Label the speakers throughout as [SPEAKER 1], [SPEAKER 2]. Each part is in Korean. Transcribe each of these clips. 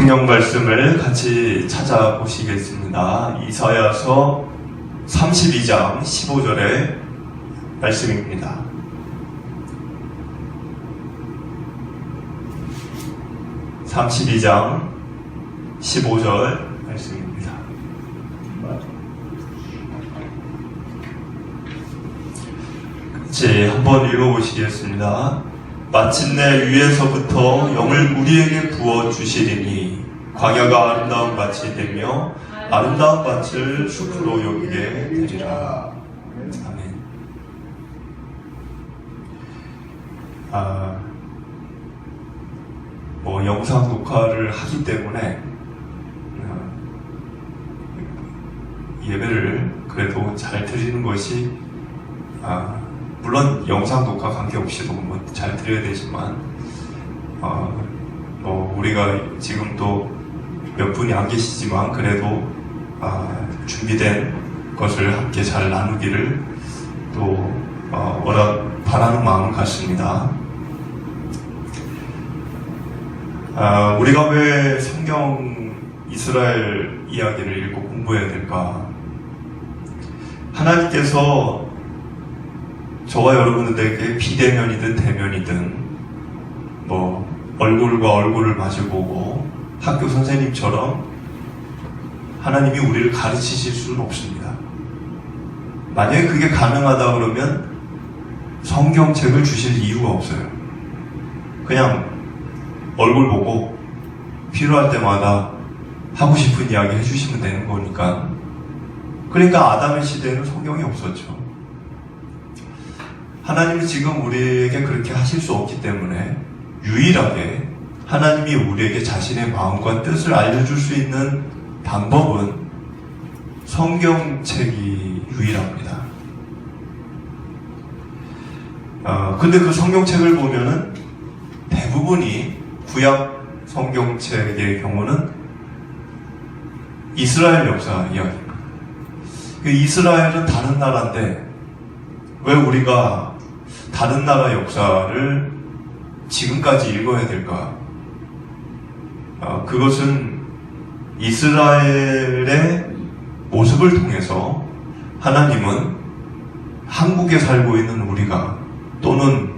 [SPEAKER 1] 성경 말씀을 같이 찾아보시겠습니다. 이사야서 32장 15절의 말씀입니다. (32장) 15절 말씀입니다. 같이 한번 읽어보시겠습니다. 마침내 위에서부터 영을 우리에게 부어주시리니 광야가 아름다운 밭이 되며 아름다운 밭을 숲으로 여기게 되리라. 아멘. 영상 녹화를 하기 때문에 예배를 그래도 잘 드리는 것이 물론 영상 녹화 관계없이도 잘 드려야 되지만 우리가 지금 또 몇 분이 안 계시지만 그래도 준비된 것을 함께 잘 나누기를 또 바라는 마음을 갖습니다. 우리가 왜 성경 이스라엘 이야기를 읽고 공부해야 될까? 하나님께서 저와 여러분들에게 비대면이든 대면이든 얼굴과 얼굴을 마주보고 학교 선생님처럼 하나님이 우리를 가르치실 수는 없습니다. 만약에 그게 가능하다 그러면 성경책을 주실 이유가 없어요. 그냥 얼굴 보고 필요할 때마다 하고 싶은 이야기 해주시면 되는 거니까. 그러니까 아담의 시대에는 성경이 없었죠. 하나님은 지금 우리에게 그렇게 하실 수 없기 때문에 유일하게 하나님이 우리에게 자신의 마음과 뜻을 알려줄 수 있는 방법은 성경책이 유일합니다. 근데 그 성경책을 보면은 대부분이 구약 성경책의 경우는 이스라엘 역사 이야기입니다. 이스라엘은 다른 나라인데 왜 우리가 다른 나라 역사를 지금까지 읽어야 될까? 그것은 이스라엘의 모습을 통해서 하나님은 한국에 살고 있는 우리가 또는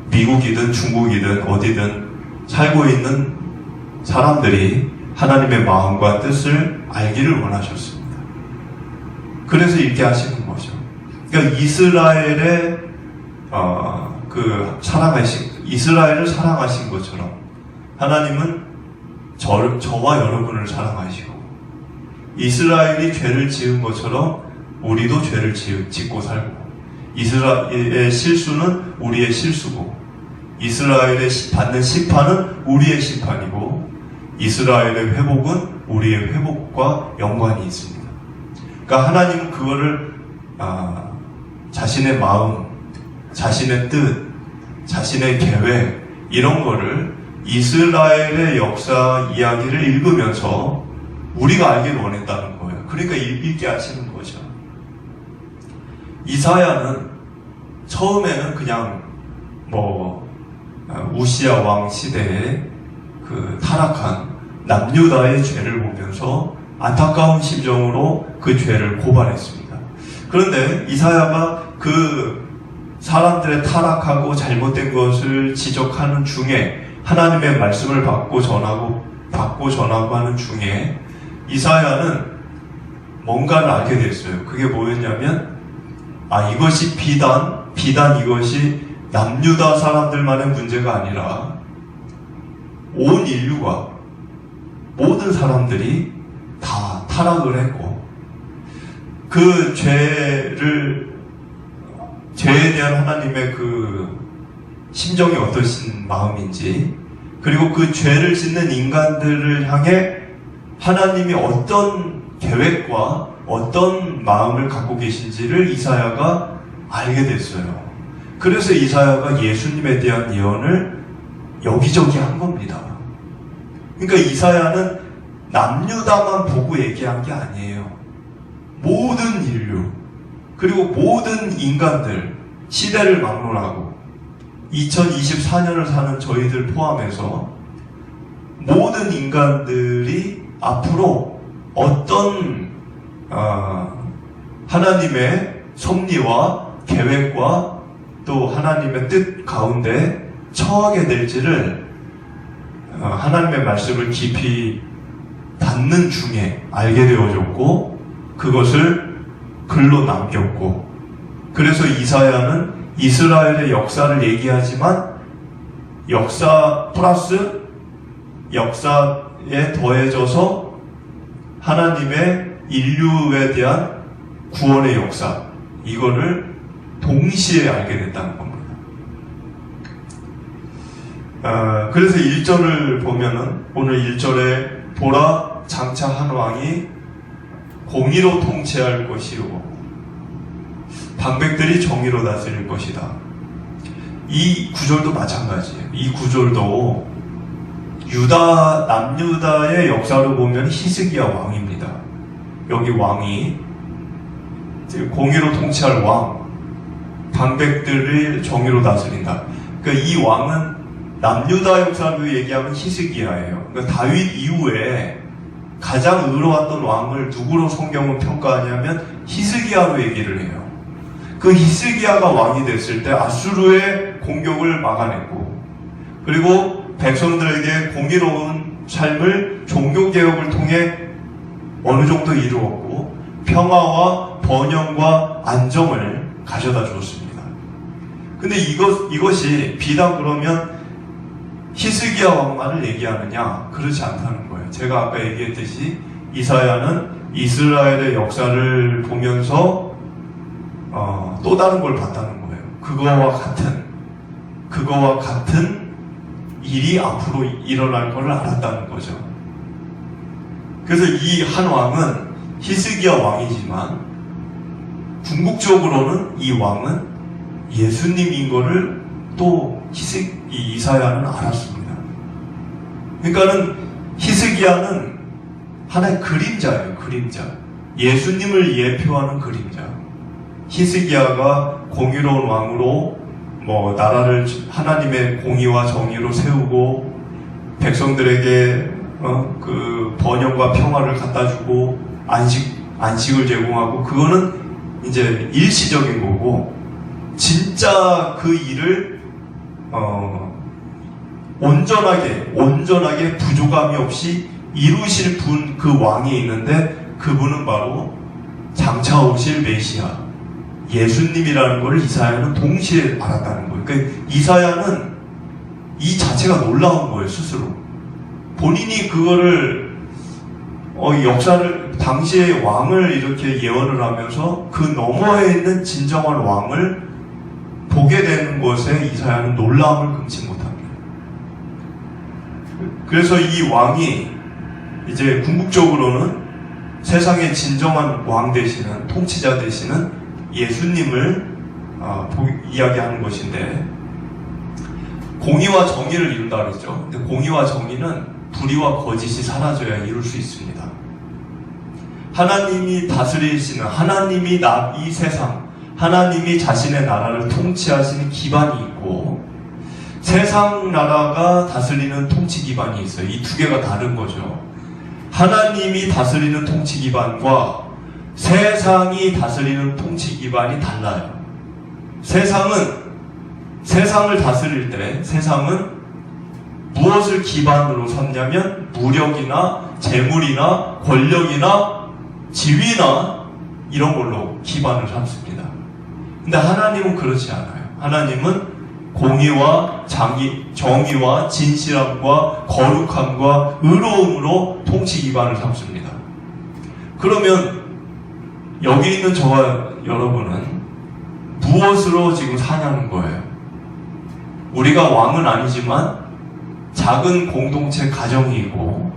[SPEAKER 1] 미국이든 중국이든 어디든 살고 있는 사람들이 하나님의 마음과 뜻을 알기를 원하셨습니다. 그래서 읽게 하시는 거죠. 그러니까 이스라엘의 이스라엘을 사랑하신 것처럼 하나님은 저와 여러분을 사랑하시고 이스라엘이 죄를 지은 것처럼 우리도 죄를 짓고 살고 이스라엘의 실수는 우리의 실수고 이스라엘의 받는 심판은 우리의 심판이고 이스라엘의 회복은 우리의 회복과 연관이 있습니다. 그러니까 하나님은 그거를 자신의 마음, 자신의 뜻, 자신의 계획 이런 거를 이스라엘의 역사 이야기를 읽으면서 우리가 알기를 원했다는 거예요. 그러니까 읽게 하시는 거죠. 이사야는 처음에는 그냥 우시야 왕 시대에 그 타락한 남유다의 죄를 보면서 안타까운 심정으로 그 죄를 고발했습니다. 그런데 이사야가 그 사람들의 타락하고 잘못된 것을 지적하는 중에 하나님의 말씀을 받고 전하고 하는 중에 이사야는 뭔가를 알게 됐어요. 그게 뭐였냐면 이것이 비단 이것이 남유다 사람들만의 문제가 아니라 온 인류가 모든 사람들이 다 타락을 했고 그 죄에 대한 하나님의 그 심정이 어떠신 마음인지 그리고 그 죄를 짓는 인간들을 향해 하나님이 어떤 계획과 어떤 마음을 갖고 계신지를 이사야가 알게 됐어요. 그래서 이사야가 예수님에 대한 예언을 여기저기 한 겁니다. 그러니까 이사야는 남유다만 보고 얘기한 게 아니에요. 모든 인류 그리고 모든 인간들 시대를 막론하고 2024년을 사는 저희들 포함해서 모든 인간들이 앞으로 어떤 하나님의 섭리와 계획과 또 하나님의 뜻 가운데 처하게 될지를 하나님의 말씀을 깊이 받는 중에 알게 되어졌고, 그것을 글로 남겼고, 그래서 이사야는 이스라엘의 역사를 얘기하지만 역사 플러스 역사에 더해져서 하나님의 인류에 대한 구원의 역사, 이거를 동시에 알게 됐다는 겁니다. 그래서 1절을 보면은 오늘 1절에 보라 장차 한 왕이 공의로 통치할 것이요 방백들이 정의로 다스릴 것이다. 이 구절도 마찬가지예요. 이 구절도 남유다의 역사로 보면 히스기야 왕입니다. 여기 왕이 공의로 통치할 왕, 방백들을 정의로 다스린다. 그러니까 이 왕은 남유다 역사로 얘기하면 히스기야예요. 그러니까 다윗 이후에 가장 의로웠던 왕을 누구로 성경은 평가하냐면 히스기야로 얘기를 해요. 그 히스기야가 왕이 됐을 때 아수르의 공격을 막아냈고, 그리고 백성들에게 공의로운 삶을 종교개혁을 통해 어느 정도 이루었고, 평화와 번영과 안정을 가져다 주었습니다. 근데 이것이 비단 그러면 히스기야 왕만을 얘기하느냐? 그렇지 않다는 거예요. 제가 아까 얘기했듯이 이사야는 이스라엘의 역사를 보면서 또 다른 걸 봤다는 거예요. 그거와 같은 일이 앞으로 일어날 걸 알았다는 거죠. 그래서 이 한 왕은 히스기야 왕이지만 궁극적으로는 이 왕은 예수님인 거를 또 이사야는 알았습니다. 그러니까는 히스기야는 하나의 그림자예요. 그림자. 예수님을 예표하는 그림자. 히스기야가 공의로운 왕으로 나라를 하나님의 공의와 정의로 세우고 백성들에게 그 번영과 평화를 갖다 주고 안식을 제공하고, 그거는 이제 일시적인 거고, 진짜 그 일을 온전하게 부족함이 없이 이루실 그 왕이 있는데, 그분은 바로 장차 오실 메시아 예수님이라는 걸 이사야는 동시에 알았다는 거예요. 그러니까 이사야는 이 자체가 놀라운 거예요. 스스로 본인이 그거를 역사를 당시의 왕을 이렇게 예언을 하면서 그 너머에 있는 진정한 왕을 보게 되는 것에 이사야는 놀라움을 금치 못합니다. 그래서 이 왕이 이제 궁극적으로는 세상의 진정한 왕 되시는, 통치자 되시는 예수님을 이야기하는 것인데, 공의와 정의를 이룬다 그랬죠. 근데 공의와 정의는 불의와 거짓이 사라져야 이룰 수 있습니다. 하나님이 다스리시는, 하나님이 이 세상, 하나님이 자신의 나라를 통치하시는 기반이 있고, 세상 나라가 다스리는 통치 기반이 있어요. 이 두 개가 다른 거죠. 하나님이 다스리는 통치 기반과 세상이 다스리는 통치 기반이 달라요. 세상을 다스릴 때 세상은 무엇을 기반으로 삼냐면 무력이나 재물이나 권력이나 지위나 이런 걸로 기반을 삼습니다. 근데 하나님은 그렇지 않아요. 하나님은 공의와 정의와 진실함과 거룩함과 의로움으로 통치 기반을 삼습니다. 그러면 여기 있는 저와 여러분은 무엇으로 지금 사냐는 거예요. 우리가 왕은 아니지만 작은 공동체 가정이 있고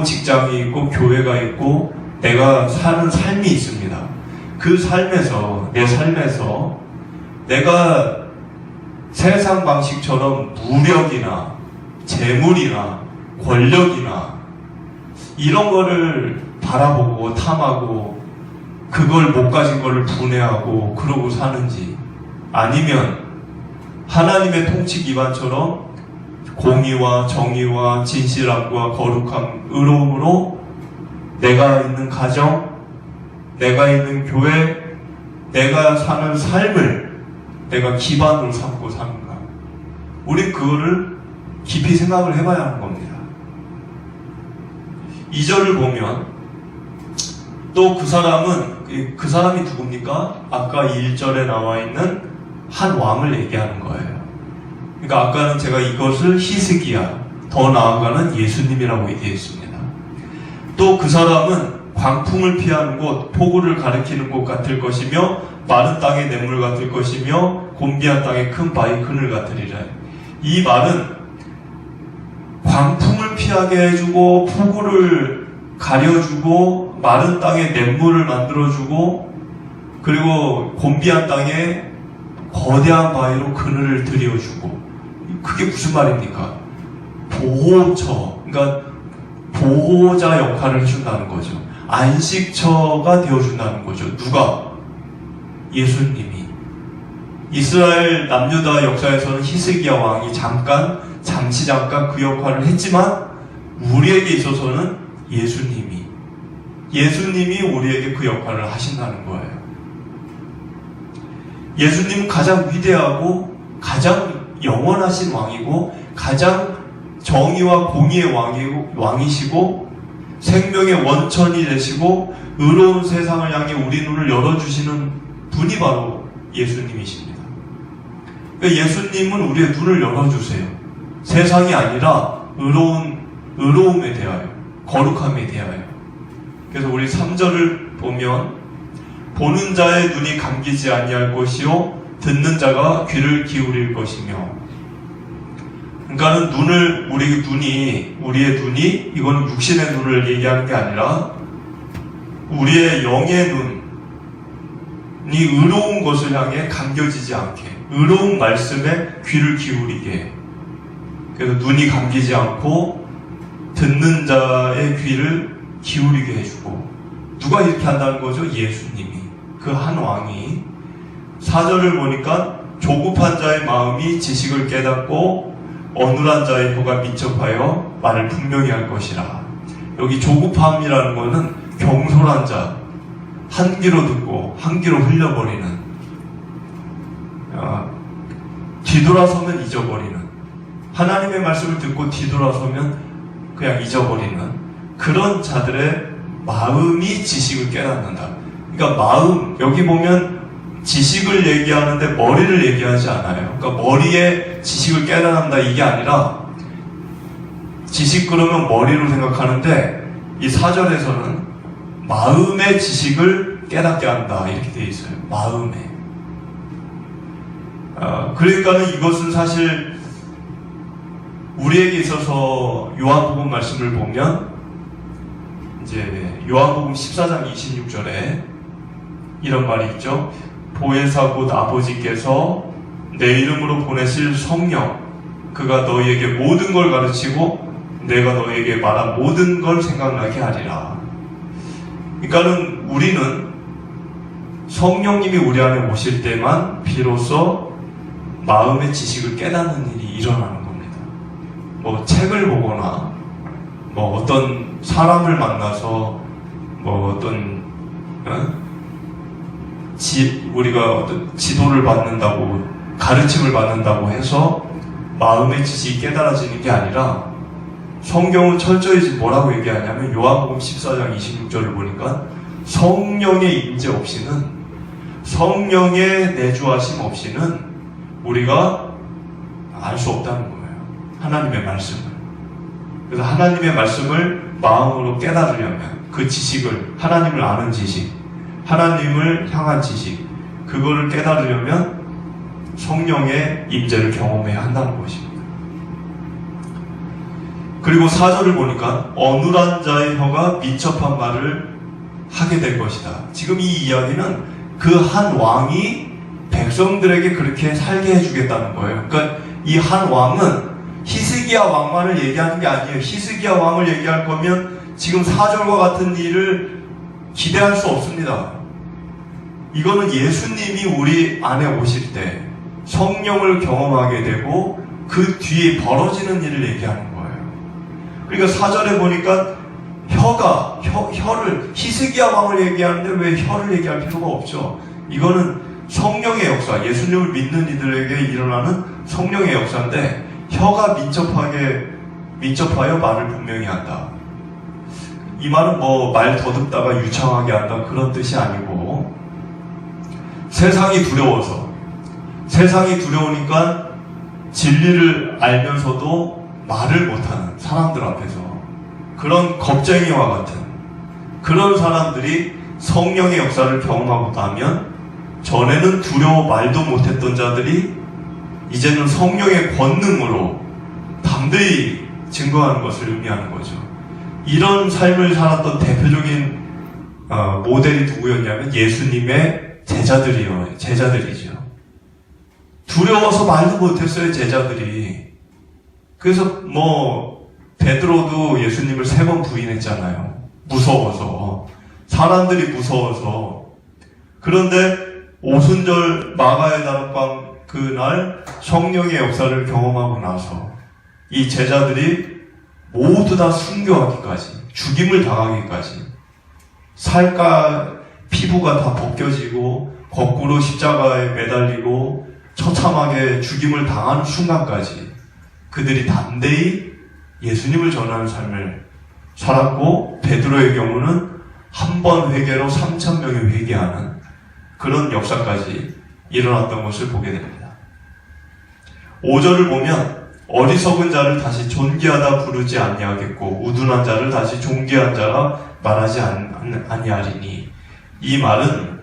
[SPEAKER 1] 직장이 있고 교회가 있고 내가 사는 삶이 있습니다. 그 삶에서, 내 삶에서 내가 세상 방식처럼 무력이나 재물이나 권력이나 이런 거를 바라보고 탐하고 그걸 못 가진 거를 분해하고 그러고 사는지, 아니면 하나님의 통치 기반처럼 공의와 정의와 진실함과 거룩함, 의로움으로 내가 있는 가정, 내가 있는 교회, 내가 사는 삶을 내가 기반으로 삼고 사는가? 우리 그거를 깊이 생각을 해봐야 하는 겁니다. 2절을 보면 또 그 사람이 누굽니까? 아까 1절에 나와 있는 한 왕을 얘기하는 거예요. 그러니까 아까는 제가 이것을 히스기야, 더 나아가는 예수님이라고 얘기했습니다. 또 그 사람은 광풍을 피하는 곳, 폭우를 가리키는 곳 같을 것이며 마른 땅의 냇물 같을 것이며 곤비한 땅의 큰 바위 그늘 같으리라. 이 말은 광풍을 피하게 해주고 폭우를 가려주고 마른 땅에 냇물을 만들어주고 그리고 곤비한 땅에 거대한 바위로 그늘을 들여주고, 그게 무슨 말입니까? 보호처, 그러니까 보호자 역할을 해준다는 거죠. 안식처가 되어준다는 거죠. 누가? 예수님이. 이스라엘 남유다 역사에서는 히스기야 왕이 잠시 잠깐 그 역할을 했지만 우리에게 있어서는 예수님이 우리에게 그 역할을 하신다는 거예요. 예수님은 가장 위대하고 가장 영원하신 왕이고 가장 정의와 공의의 왕이시고 생명의 원천이 되시고 의로운 세상을 향해 우리 눈을 열어주시는 분이 바로 예수님이십니다. 그러니까 예수님은 우리의 눈을 열어주세요. 세상이 아니라 의로움에 대하여, 거룩함에 대하여. 그래서 우리 3절을 보면 보는 자의 눈이 감기지 아니할 것이요 듣는 자가 귀를 기울일 것이며, 그러니까는 우리의 눈이 이거는 육신의 눈을 얘기하는 게 아니라 우리의 영의 눈이 의로운 것을 향해 감겨지지 않게, 의로운 말씀에 귀를 기울이게, 그래서 눈이 감기지 않고 듣는 자의 귀를 기울이게 해주고. 누가 이렇게 한다는 거죠? 예수님이. 그 한 왕이. 4절을 보니까 조급한 자의 마음이 지식을 깨닫고 어눌한 자의 혀가 민첩하여 말을 분명히 할 것이라. 여기 조급함이라는 것은 경솔한 자, 한 귀로 듣고 한 귀로 흘려버리는, 뒤돌아서면 잊어버리는, 하나님의 말씀을 듣고 뒤돌아서면 그냥 잊어버리는 그런 자들의 마음이 지식을 깨닫는다. 그러니까 마음, 여기 보면 지식을 얘기하는데 머리를 얘기하지 않아요. 그러니까 머리에 지식을 깨닫는다 이게 아니라, 지식 그러면 머리로 생각하는데 이 4절에서는 마음의 지식을 깨닫게 한다 이렇게 되어 있어요. 마음에. 그러니까는 이것은 사실 우리에게 있어서 요한복음 말씀을 보면 이제 요한복음 14장 26절에 이런 말이 있죠. 보혜사 곧 아버지께서 내 이름으로 보내실 성령, 그가 너희에게 모든 걸 가르치고 내가 너희에게 말한 모든 걸 생각나게 하리라. 그러니까는 우리는 성령님이 우리 안에 오실 때만 비로소 마음의 지식을 깨닫는 일이 일어나는 겁니다. 뭐 책을 보거나 뭐 어떤 사람을 만나서 뭐 어떤 우리가 어떤 지도를 받는다고, 가르침을 받는다고 해서 마음의 지식이 깨달아지는 게 아니라, 성경은 철저히 뭐라고 얘기하냐면 요한복음 14장 26절을 보니까 성령의 임재 없이는, 성령의 내주하심 없이는 우리가 알 수 없다는 거예요. 하나님의 말씀을. 그래서 하나님의 말씀을 마음으로 깨달으려면 그 지식을, 하나님을 아는 지식, 하나님을 향한 지식, 그거를 깨달으려면 성령의 임재를 경험해야 한다는 것입니다. 그리고 4절을 보니까 어눌한 자의 혀가 민첩한 말을 하게 될 것이다. 지금 이 이야기는 그 한 왕이 백성들에게 그렇게 살게 해주겠다는 거예요. 그러니까 이 한 왕은 히스기야 왕만을 얘기하는 게 아니에요. 히스기야 왕을 얘기할 거면 지금 4절과 같은 일을 기대할 수 없습니다. 이거는 예수님이 우리 안에 오실 때 성령을 경험하게 되고 그 뒤에 벌어지는 일을 얘기하는 거예요. 그러니까 4절에 보니까 혀를, 히스기야 왕을 얘기하는데 왜 혀를 얘기할 필요가 없죠? 이거는 성령의 역사, 예수님을 믿는 이들에게 일어나는 성령의 역사인데, 혀가 민첩하여 말을 분명히 한다. 이 말은 말 더듬다가 유창하게 한다 그런 뜻이 아니고, 세상이 두려우니까 진리를 알면서도 말을 못하는 사람들 앞에서 그런 겁쟁이와 같은 그런 사람들이 성령의 역사를 경험하고 나면, 전에는 두려워 말도 못했던 자들이 이제는 성령의 권능으로 담대히 증거하는 것을 의미하는 거죠. 이런 삶을 살았던 대표적인 모델이 누구였냐면 예수님의 제자들이죠. 두려워서 말도 못했어요, 제자들이. 그래서 베드로도 예수님을 3번 부인했잖아요. 무서워서. 사람들이 무서워서. 그런데 오순절 마가의 다락방 그날 성령의 역사를 경험하고 나서 이 제자들이 모두 다 순교하기까지, 죽임을 당하기까지, 피부가 다 벗겨지고 거꾸로 십자가에 매달리고 처참하게 죽임을 당하는 순간까지 그들이 담대히 예수님을 전하는 삶을 살았고, 베드로의 경우는 한 번 회개로 3,000명이 회개하는 그런 역사까지 일어났던 것을 보게 됩니다. 5절을 보면 어리석은 자를 다시 존귀하다 부르지 아니하겠고 우둔한 자를 다시 존귀한 자라 말하지 아니하리니, 이 말은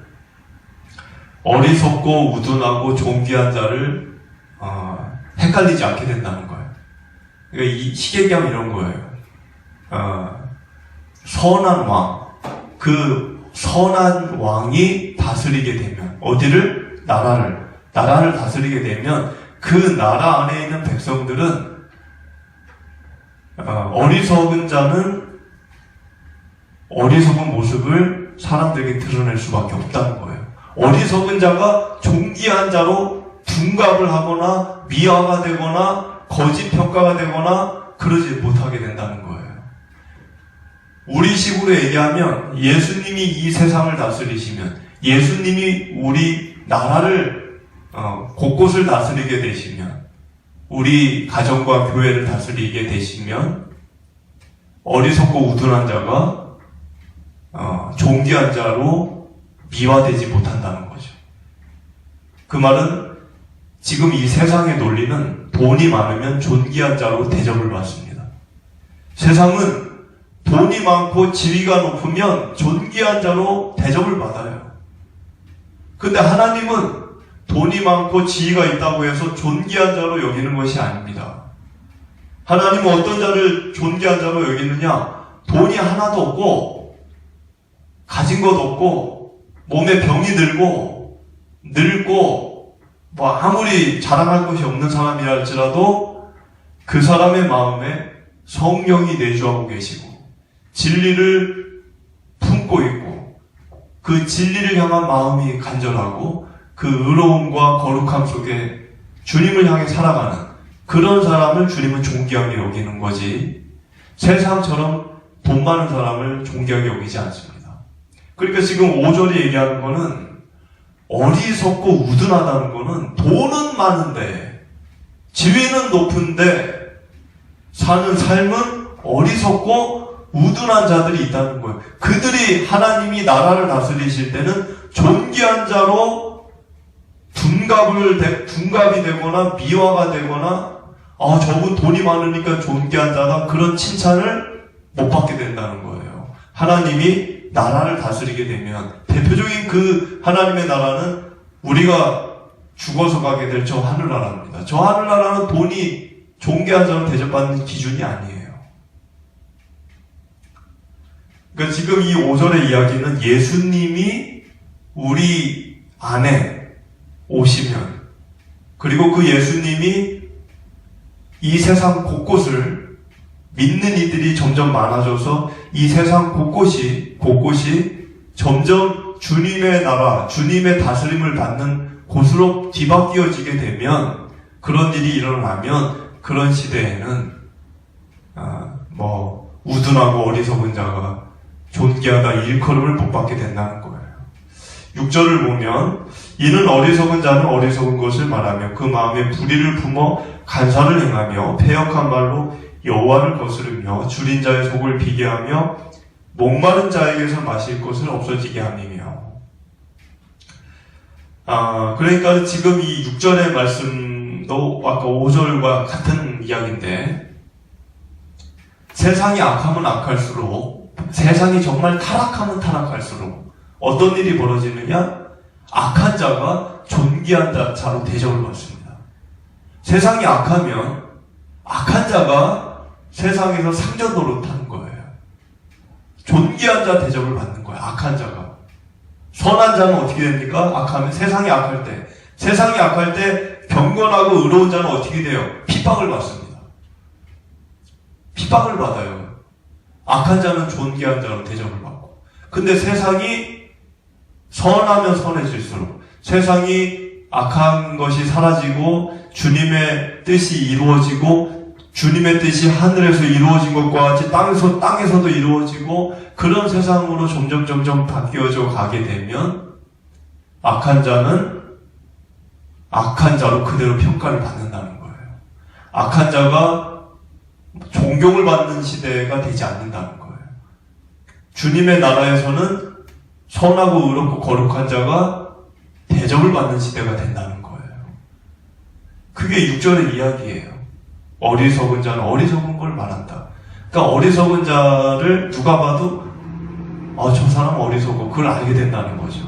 [SPEAKER 1] 어리석고 우둔하고 존귀한 자를 헷갈리지 않게 된다는 거예요. 그러니까 이 시계경 이런 거예요. 선한 왕, 그 선한 왕이 다스리게 되면, 어디를? 나라를 다스리게 되면 그 나라 안에 있는 백성들은 어리석은 자는 어리석은 모습을 사람들에게 드러낼 수밖에 없다는 거예요. 어리석은 자가 존귀한 자로 둔갑을 하거나 미화가 되거나 거짓 평가가 되거나 그러지 못하게 된다는 거예요. 우리식으로 얘기하면 예수님이 이 세상을 다스리시면, 예수님이 우리 나라를 곳곳을 다스리게 되시면, 우리 가정과 교회를 다스리게 되시면 어리석고 우둔한 자가 존귀한 자로 미화되지 못한다는 거죠. 그 말은 지금 이 세상의 논리는 돈이 많으면 존귀한 자로 대접을 받습니다. 세상은 돈이 많고 지위가 높으면 존귀한 자로 대접을 받아요. 근데 하나님은 돈이 많고 지위가 있다고 해서 존귀한 자로 여기는 것이 아닙니다. 하나님은 어떤 자를 존귀한 자로 여기느냐? 돈이 하나도 없고 가진 것 없고 몸에 병이 들고 늙고 아무리 자랑할 것이 없는 사람이라 할지라도 그 사람의 마음에 성령이 내주하고 계시고 진리를 품고 있고 그 진리를 향한 마음이 간절하고 그 의로움과 거룩함 속에 주님을 향해 살아가는 그런 사람을 주님은 존귀하게 여기는 거지, 세상처럼 돈 많은 사람을 존귀하게 여기지 않습니다. 그러니까 지금 5절이 얘기하는 거는 어리석고 우둔하다는 거는 돈은 많은데 지위는 높은데 사는 삶은 어리석고 우둔한 자들이 있다는 거예요. 그들이 하나님이 나라를 다스리실 때는 존귀한 자로 둔갑이 되거나 미화가 되거나 저분 돈이 많으니까 존귀한 자다, 그런 칭찬을 못 받게 된다는 거예요. 하나님이 나라를 다스리게 되면 대표적인 그 하나님의 나라는 우리가 죽어서 가게 될 저 하늘나라입니다. 저 하늘나라는 돈이 존귀한 자로 대접받는 기준이 아니에요. 그러니까 지금 이 5절의 이야기는 예수님이 우리 안에 오시면, 그리고 그 예수님이 이 세상 곳곳을 믿는 이들이 점점 많아져서 이 세상 곳곳이 점점 주님의 나라, 주님의 다스림을 받는 곳으로 뒤바뀌어지게 되면 그런 일이 일어나면 그런 시대에는 우둔하고 어리석은 자가 존귀하다 일컬음을 못 받게 된다는 거예요. 6절을 보면 이는 어리석은 자는 어리석은 것을 말하며 그 마음에 불의를 품어 간사를 행하며 패역한 말로 여호와를 거스르며 줄인 자의 속을 비게 하며 목마른 자에게서 마실 것을 없어지게 함이며. 그러니까 지금 이 6절의 말씀도 아까 5절과 같은 이야기인데, 세상이 악하면 악할수록, 세상이 정말 타락하면 타락할수록 어떤 일이 벌어지느냐? 악한 자가 존귀한 자로 대접을 받습니다. 세상이 악하면 악한 자가 세상에서 상전 노릇하는 거예요. 존귀한 자 대접을 받는 거예요. 악한 자가. 선한 자는 어떻게 됩니까? 악하면 세상이 악할 때 경건하고 의로운 자는 어떻게 돼요? 핍박을 받습니다. 핍박을 받아요. 악한 자는 존귀한 자로 대접을 받고. 근데 세상이 선하면 선해질수록, 세상이 악한 것이 사라지고 주님의 뜻이 이루어지고, 주님의 뜻이 하늘에서 이루어진 것과 같이 땅에서도 이루어지고, 그런 세상으로 점점 바뀌어져 가게 되면 악한 자는 악한 자로 그대로 평가를 받는다는 거예요. 악한 자가 존경을 받는 시대가 되지 않는다는 거예요. 주님의 나라에서는 선하고 의롭고 거룩한 자가 대접을 받는 시대가 된다는 거예요. 그게 6절의 이야기예요. 어리석은 자는 어리석은 걸 말한다. 그러니까 어리석은 자를 누가 봐도 저 사람 어리석어, 그걸 알게 된다는 거죠.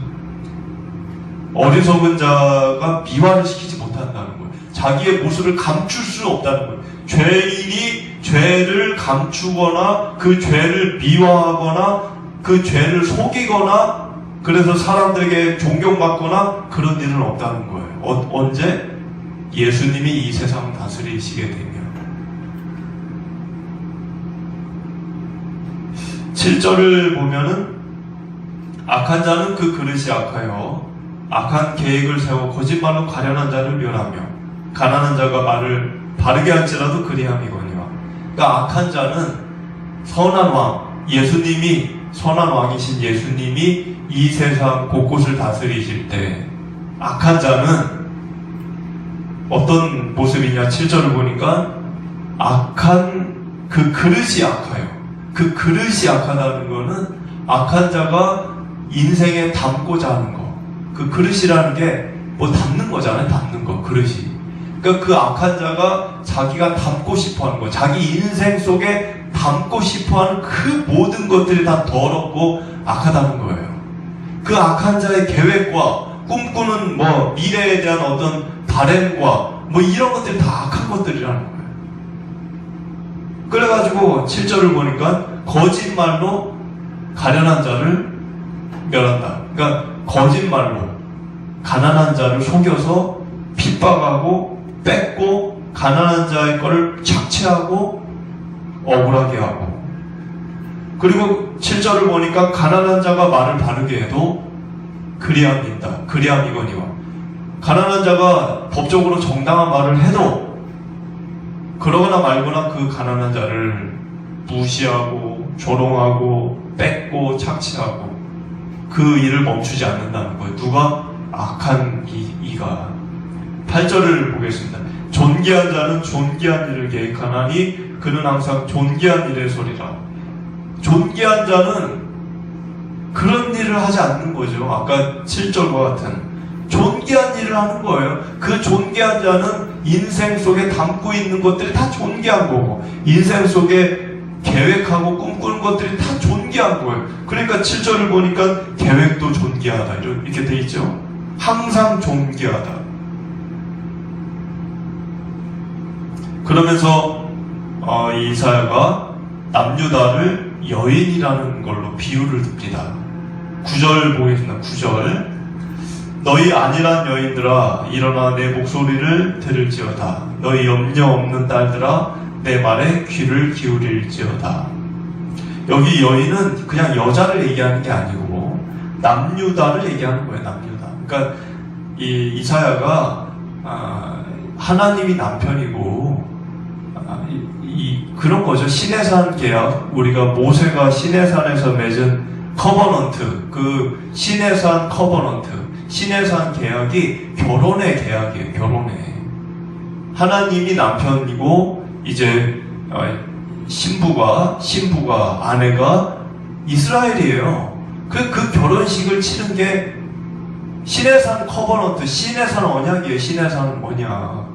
[SPEAKER 1] 어리석은 자가 미화를 시키지 못한다는 거예요. 자기의 모습을 감출 수 없다는 거예요. 죄인이 죄를 감추거나 그 죄를 미화하거나 그 죄를 속이거나 그래서 사람들에게 존경받거나 그런 일은 없다는 거예요. 언제? 예수님이 이 세상을 다스리시게 되면. 7절을 보면은 악한 자는 그 그릇이 악하여 악한 계획을 세워 거짓말로 가련한 자를 멸하며 가난한 자가 말을 바르게 할지라도 그리함이거니와. 그러니까 악한 자는 선한 왕, 예수님이 선한 왕이신 예수님이 이 세상 곳곳을 다스리실 때 악한 자는 어떤 모습이냐? 7절을 보니까 악한 그 그릇이 악하여. 그 그릇이 악하다는 거는 악한 자가 인생에 담고자 하는 거. 그 그릇이라는 게 뭐 담는 거잖아요. 담는 거, 그릇이. 그러니까 그 악한 자가 자기가 담고 싶어 하는 거, 자기 인생 속에 담고 싶어 하는 그 모든 것들이 다 더럽고 악하다는 거예요. 그 악한 자의 계획과 꿈꾸는 미래에 대한 어떤 바램과 이런 것들이 다 악한 것들이라는 거예요. 그래가지고 7절을 보니까 거짓말로 가련한 자를 멸한다. 그러니까 거짓말로 가난한 자를 속여서 핍박하고 뺏고 가난한 자의 거를 착취하고 억울하게 하고, 그리고 7절을 보니까 가난한 자가 말을 바르게 해도 그리함이다. 그리함이거니와. 가난한 자가 법적으로 정당한 말을 해도 그러거나 말거나 그 가난한 자를 무시하고 조롱하고 뺏고 착취하고 그 일을 멈추지 않는다는 거예요. 누가? 악한 이가. 8절을 보겠습니다. 존귀한 자는 존귀한 일을 계획하나니 그는 항상 존귀한 일의 소리라. 존귀한 자는 그런 일을 하지 않는 거죠. 아까 7절과 같은 존귀한 일을 하는 거예요. 그 존귀한 자는 인생 속에 담고 있는 것들이 다 존귀한 거고, 인생 속에 계획하고 꿈꾸는 것들이 다 존귀한 거예요. 그러니까 7절을 보니까 계획도 존귀하다 이렇게 돼 있죠. 항상 존귀하다. 그러면서 이사야가 남유다를 여인이라는 걸로 비유를 듭니다. 9절 보겠습니다. 9절. 너희 안일한 여인들아 일어나 내 목소리를 들을지어다. 너희 염려 없는 딸들아 내 말에 귀를 기울일지어다. 여기 여인은 그냥 여자를 얘기하는 게 아니고 남유다를 얘기하는 거예요. 남유다. 그러니까 이 이사야가 하나님이 남편이고, 그런 거죠. 시내산 계약, 우리가 모세가 시내산에서 맺은 커버넌트, 그 시내산 커버넌트, 시내산 계약이 결혼의 계약이에요. 결혼의. 하나님이 남편이고 이제 신부가 아내가 이스라엘이에요. 그 결혼식을 치른 게 시내산 커버넌트, 시내산 언약이에요. 시내산 언약.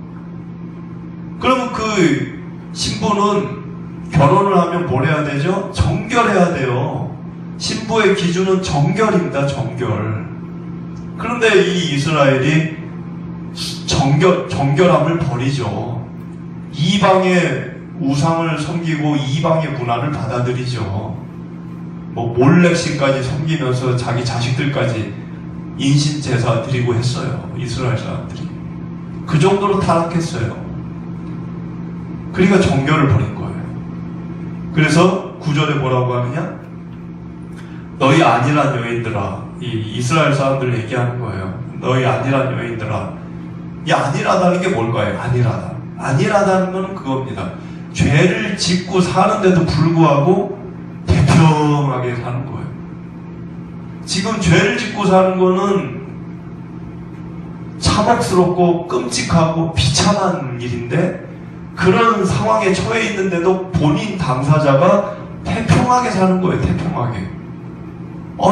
[SPEAKER 1] 그러면 그 신부는 결혼을 하면 뭘 해야 되죠? 정결해야 돼요. 신부의 기준은 정결입니다. 정결. 그런데 이 이스라엘이 정결함을 버리죠. 이방의 우상을 섬기고 이방의 문화를 받아들이죠. 뭐 몰렉신까지 섬기면서 자기 자식들까지 인신제사 드리고 했어요. 이스라엘 사람들이. 그 정도로 타락했어요. 그러니까 정결을 버린 거예요. 그래서 9절에 뭐라고 하느냐? 너희 안일한 여인들아, 이 이스라엘 사람들 얘기하는 거예요. 너희 안일한 여인들아. 이 안일하다는 게 뭘까요? 안일하다. 안일하다는 거는 그겁니다. 죄를 짓고 사는데도 불구하고 태평하게 사는 거예요. 지금 죄를 짓고 사는 거는 참혹스럽고 끔찍하고 비참한 일인데, 그런 상황에 처해 있는데도 본인 당사자가 태평하게 사는 거예요. 태평하게.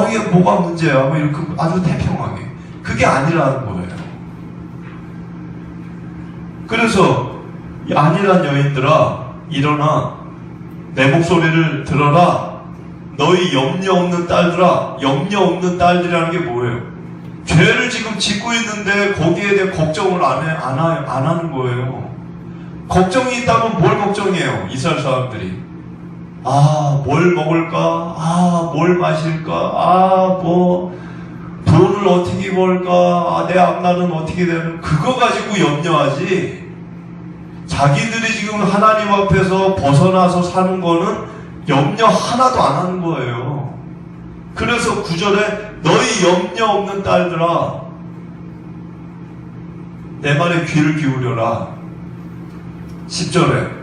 [SPEAKER 1] 이게 뭐가 문제야? 뭐 이렇게 아주 태평하게. 그게 아니라는 거예요. 그래서 이 안일한 여인들아, 일어나 내 목소리를 들어라. 너희 염려 없는 딸들아. 염려 없는 딸들이라는 게 뭐예요? 죄를 지금 짓고 있는데 거기에 대해 걱정을 안 하는 거예요. 걱정이 있다면 뭘 걱정해요? 이스라엘 사람들이. 뭘 먹을까? 뭘 마실까? 돈을 어떻게 벌까? 내 앞날은 어떻게 되는? 그거 가지고 염려하지. 자기들이 지금 하나님 앞에서 벗어나서 사는 거는 염려 하나도 안 하는 거예요. 그래서 9절에 너희 염려 없는 딸들아, 내 말에 귀를 기울여라. 10절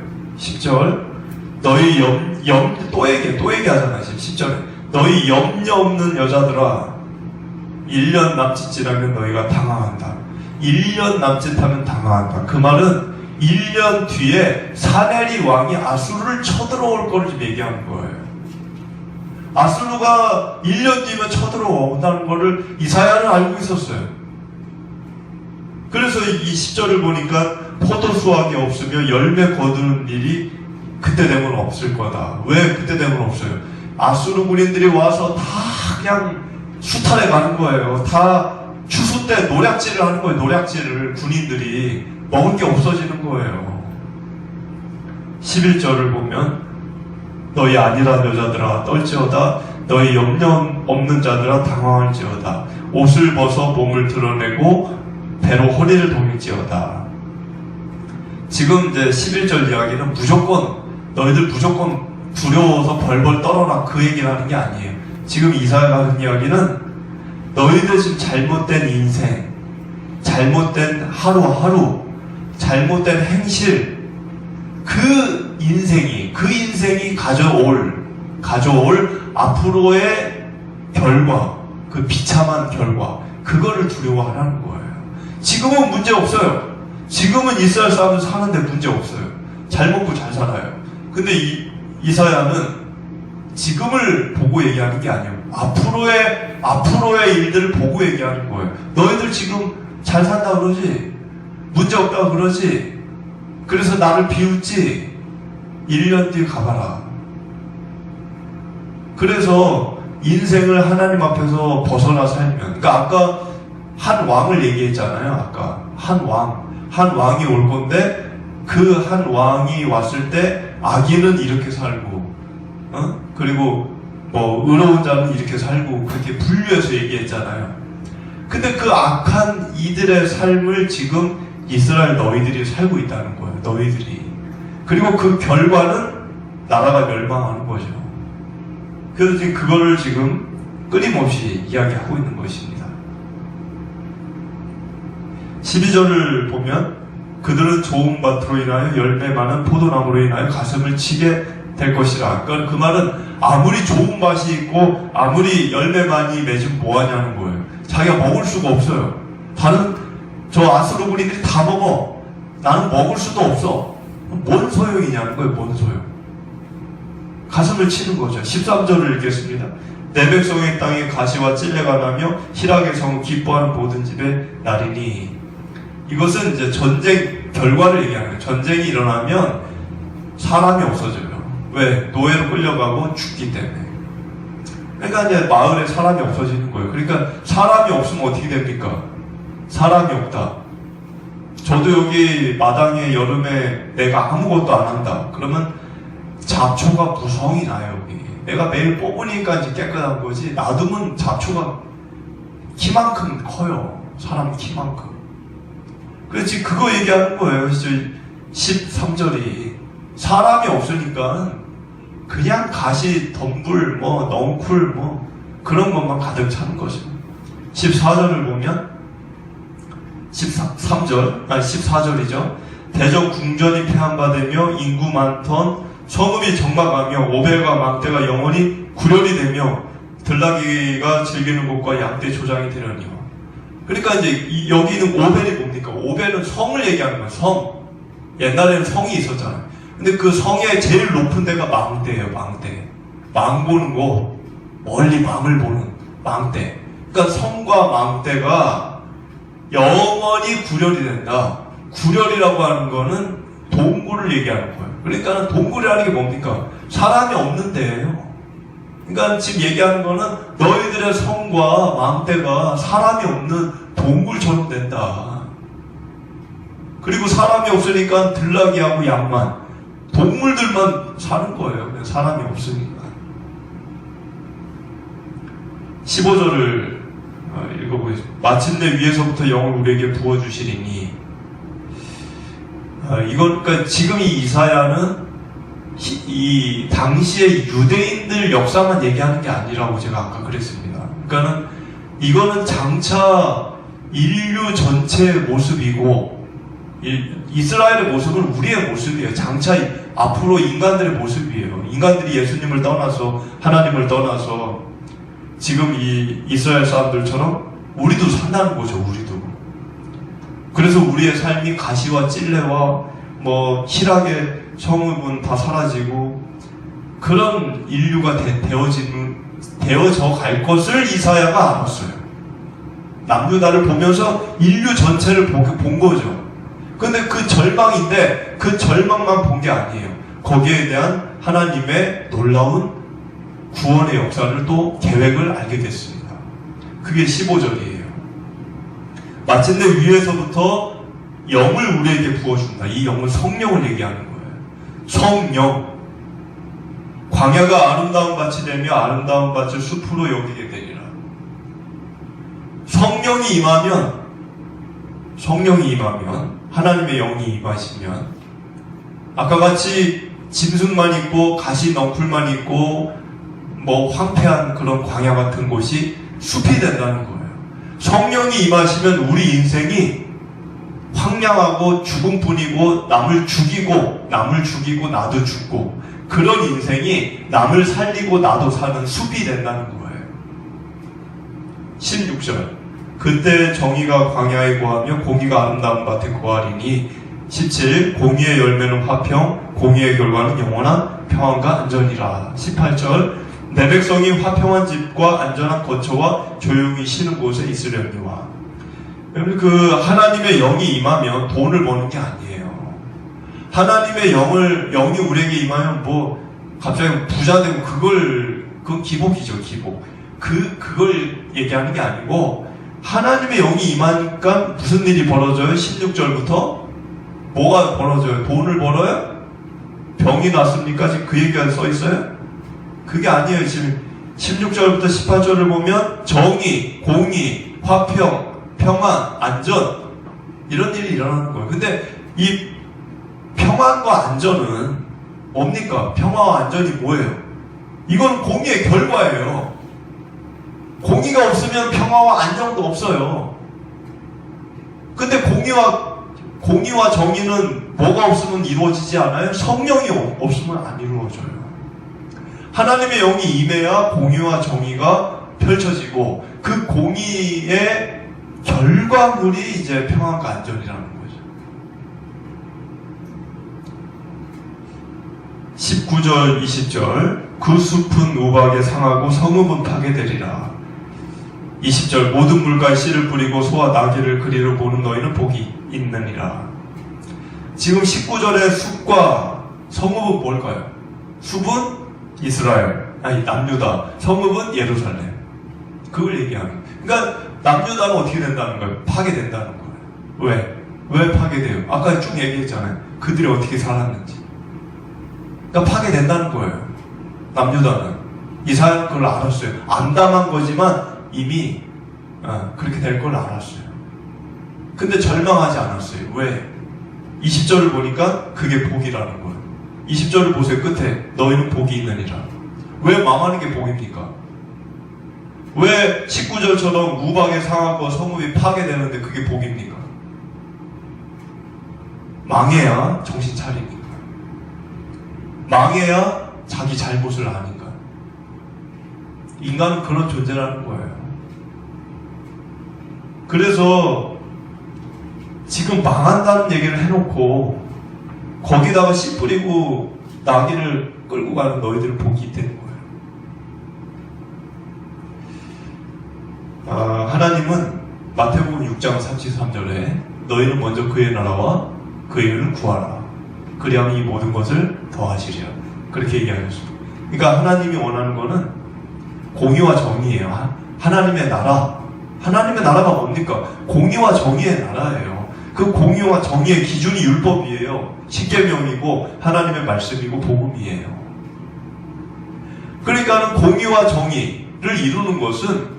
[SPEAKER 1] 너희 또 얘기하잖아. 10절에 너희 염려 없는 여자들아, 1년 남짓이라면 너희가 당황한다. 1년 남짓하면 당황한다. 그 말은 1년 뒤에 사네리 왕이 아수르를 쳐들어올 거를 지금 얘기하는 거예요. 아수르가 1년 뒤면 쳐들어온다는 거를 이사야는 알고 있었어요. 그래서 이 10절을 보니까 포도 수확이 없으며 열매 거두는 일이 그때 되면 없을 거다. 왜 그때 되면 없어요? 아수르 군인들이 와서 다 그냥 수탈해 가는 거예요. 다 추수 때 노략질을 하는 거예요. 노략질을 군인들이 먹을 게 없어지는 거예요. 11절을 보면 너희 안일한 여자들아 떨지어다. 너희 염려 없는 자들아 당황할지어다. 옷을 벗어 몸을 드러내고 배로 허리를 동일지어다. 지금 이제 11절 이야기는 너희들 무조건 두려워서 벌벌 떨어라, 그 얘기를 하는 게 아니에요. 지금 이사야가 하는 이야기는 너희들 지금 잘못된 인생, 잘못된 하루하루, 잘못된 행실, 그 인생이 가져올 앞으로의 결과, 그 비참한 결과, 그거를 두려워하라는 거예요. 지금은 문제 없어요. 지금은 이스라엘 사람들 사는데 문제 없어요. 잘 먹고 잘 살아요. 근데 이사야는 지금을 보고 얘기하는 게 아니에요. 앞으로의 일들을 보고 얘기하는 거예요. 너희들 지금 잘 산다 그러지? 문제 없다 그러지? 그래서 나를 비웃지? 1년 뒤에 가봐라. 그래서 인생을 하나님 앞에서 벗어나 살면, 그러니까 아까 한 왕을 얘기했잖아요. 아까 한 왕이 올 건데, 그 한 왕이 왔을 때 악인은 이렇게 살고, 그리고 의로운 자는 이렇게 살고, 그렇게 분류해서 얘기했잖아요. 근데 그 악한 이들의 삶을 지금 이스라엘 너희들이 살고 있다는 거예요. 너희들이. 그리고 그 결과는 나라가 멸망하는 거죠. 그래서 지금 그거를 지금 끊임없이 이야기하고 있는 것입니다. 12절을 보면 그들은 좋은 밭으로 인하여 열매 많은 포도나무로 인하여 가슴을 치게 될 것이라. 그러니까 그 말은 아무리 좋은 밭이 있고 아무리 열매 많이 맺으면 뭐하냐는 거예요. 자기가 먹을 수가 없어요. 다른 저 아스로그린들이 다 먹어. 나는 먹을 수도 없어. 뭔 소용이냐는 거예요. 뭔 소용. 가슴을 치는 거죠. 13절을 읽겠습니다. 내 백성의 땅에 가시와 찔레가 나며 희락의 성 기뻐하는 모든 집에 나리니. 이것은 이제 전쟁 결과를 얘기하는 거예요. 전쟁이 일어나면 사람이 없어져요. 왜? 노예로 끌려가고 죽기 때문에. 그러니까 이제 마을에 사람이 없어지는 거예요. 그러니까 사람이 없으면 어떻게 됩니까? 사람이 없다. 저도 여기 마당에 여름에 내가 아무것도 안 한다. 그러면 잡초가 무성이 나요, 여기. 내가 매일 뽑으니까 이제 깨끗한 거지. 놔두면 잡초가 키만큼 커요. 사람 키만큼. 그렇지, 그거 얘기하는 거예요. 13절이. 사람이 없으니까 그냥 가시, 덤불, 넝쿨, 그런 것만 가득 차는 거죠. 14절을 보면 14절이죠. 대적 궁전이 폐함받으며 인구 많던 성읍이 적막하며 오벨과 망대가 영원히 구렬이 되며 들나귀가 즐기는 곳과 양떼 조장이 되려니요. 그러니까 이제 여기 있는 오벨이 뭡니까? 오벨은 성을 얘기하는 거예요. 성. 옛날에는 성이 있었잖아요. 근데 그 성의 제일 높은 데가 망대예요. 망대. 망 보는 거, 멀리 망을 보는 망대. 그러니까 성과 망대가 영원히 구렬이 된다. 구렬이라고 하는 거는 동굴을 얘기하는 거예요. 그러니까 동굴이라는 게 뭡니까? 사람이 없는 데예요. 그러니까 지금 얘기하는 거는 너희들의 성과 망대가 사람이 없는 동굴처럼 된다. 그리고 사람이 없으니까 들나귀하고 양만, 동물들만 사는 거예요. 그냥 사람이 없으니까. 15절을 읽어보겠습니다. 마침내 위에서부터 영을 우리에게 부어주시리니. 이건, 그러니까 지금 이 이사야는 이 당시의 유대인들 역사만 얘기하는 게 아니라고 제가 아까 그랬습니다. 그러니까는 이거는 장차 인류 전체의 모습이고, 이스라엘의 모습은 우리의 모습이에요. 장차 앞으로 인간들의 모습이에요. 인간들이 예수님을 떠나서, 하나님을 떠나서 지금 이 이스라엘 사람들처럼 우리도 산다는 거죠. 우리도. 그래서 우리의 삶이 가시와 찔레와 희락의 성읍은 다 사라지고 그런 인류가 되어져 갈 것을 이사야가 알았어요. 남유다를 보면서 인류 전체를 본 거죠. 근데 그 절망인데 그 절망만 본 게 아니에요. 거기에 대한 하나님의 놀라운 구원의 역사를 또 계획을 알게 됐습니다. 그게 15절이에요. 마침내 위에서부터 영을 우리에게 부어준다. 이 영은 성령을 얘기하는 거예요. 성령. 광야가 아름다운 밭이 되며 아름다운 밭을 숲으로 여기게 되리라. 성령이 임하면 하나님의 영이 임하시면 아까 같이 짐승만 있고 가시 넝쿨만 있고 황폐한 그런 광야 같은 곳이 숲이 된다는 거예요. 성령이 임하시면 우리 인생이 황량하고 죽음뿐이고 남을 죽이고 나도 죽고 그런 인생이 남을 살리고 나도 사는 숲이 된다는 거예요. 16절 그때 정의가 광야에 거하며 공의가 아름다운 밭에 거하리니 17 공의의 열매는 화평 공의의 결과는 영원한 평안과 안전이라. 18절 내 백성이 화평한 집과 안전한 거처와 조용히 쉬는 곳에 있으려니와. 여러분 그 하나님의 영이 임하면 돈을 버는 게 아니에요. 하나님의 영이 우리에게 임하면 갑자기 부자 되고 그건 기복이죠. 기복. 그걸 얘기하는 게 아니고 하나님의 영이 임하니까 무슨 일이 벌어져요? 16절부터 뭐가 벌어져요? 돈을 벌어요? 병이 났습니까? 지금 그 얘기가 써 있어요? 그게 아니에요. 지금 16절부터 18절을 보면 정의, 공의, 화평, 평안, 안전 이런 일이 일어나는 거예요. 근데 이 평안과 안전은 뭡니까? 평화와 안전이 뭐예요? 이건 공의의 결과예요. 공의가 없으면 평화와 안정도 없어요. 근데 공의와 정의는 뭐가 없으면 이루어지지 않아요? 성령이 없으면 안 이루어져요. 하나님의 영이 임해야 공의와 정의가 펼쳐지고 그 공의의 결과물이 이제 평안과 안전이라는 거죠. 19절, 20절 그 숲은 우박에 상하고 성읍은 파괴되리라. 20절 모든 물가에 씨를 뿌리고 소와 나귀를 그리로 보는 너희는 복이 있느니라. 지금 19절의 숲과 성읍은 뭘까요? 숲은 이스라엘, 남유다. 성읍은 예루살렘. 그걸 얘기하는 거예요. 그러니까 남유다는 어떻게 된다는 거예요? 파괴된다는 거예요. 왜? 왜 파괴돼요? 아까 쭉 얘기했잖아요. 그들이 어떻게 살았는지. 그러니까 파괴된다는 거예요. 남유다는. 이사야는 그걸 알았어요. 안 당한 거지만 이미 그렇게 될 걸 알았어요. 근데 절망하지 않았어요. 왜? 20절을 보니까 그게 복이라는 거예요. 20절을 보세요. 끝에 너희는 복이 있느니라. 왜 망하는 게 복입니까? 왜 19절처럼 우박에 상하고 성읍이 파괴되는데 그게 복입니까? 망해야 정신 차리니까. 망해야 자기 잘못을 아니까. 인간은 그런 존재라는 거예요. 그래서 지금 망한다는 얘기를 해놓고 거기다가 씨 뿌리고 나귀를 끌고 가는 너희들은 복이 있다는 거예요. 하나님은 마태복음 6장 33절에 너희는 먼저 그의 나라와 그의 의를 구하라. 그리하면 이 모든 것을 더하시리라. 그렇게 얘기하셨습니다. 그러니까 하나님이 원하는 거는 공의와 정의예요. 하나님의 나라. 하나님의 나라가 뭡니까? 공의와 정의의 나라예요. 그 공의와 정의의 기준이 율법이에요. 십계명이고 하나님의 말씀이고 복음이에요. 그러니까는 공의와 정의를 이루는 것은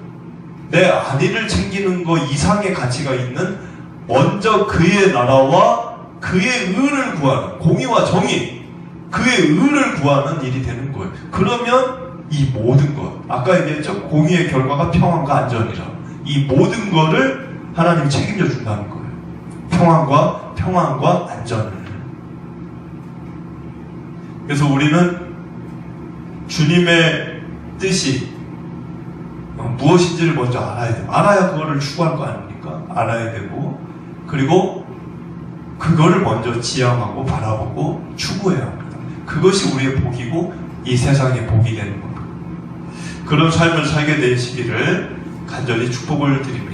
[SPEAKER 1] 내 안위를 챙기는 것 이상의 가치가 있는 먼저 그의 나라와 그의 의를 구하는 공의와 정의, 그의 의를 구하는 일이 되는 거예요. 그러면 이 모든 것, 아까 얘기했죠? 공의의 결과가 평안과 안전이라. 이 모든 거를 하나님이 책임져 준다는 거예요. 평안과 안전을. 그래서 우리는 주님의 뜻이 무엇인지를 먼저 알아야 돼요. 알아야 그거를 추구할 거 아닙니까? 알아야 되고, 그리고 그거를 먼저 지향하고 바라보고 추구해야 합니다. 그것이 우리의 복이고 이 세상의 복이 되는 겁니다. 그런 삶을 살게 되시기를 간절히 축복을 드립니다.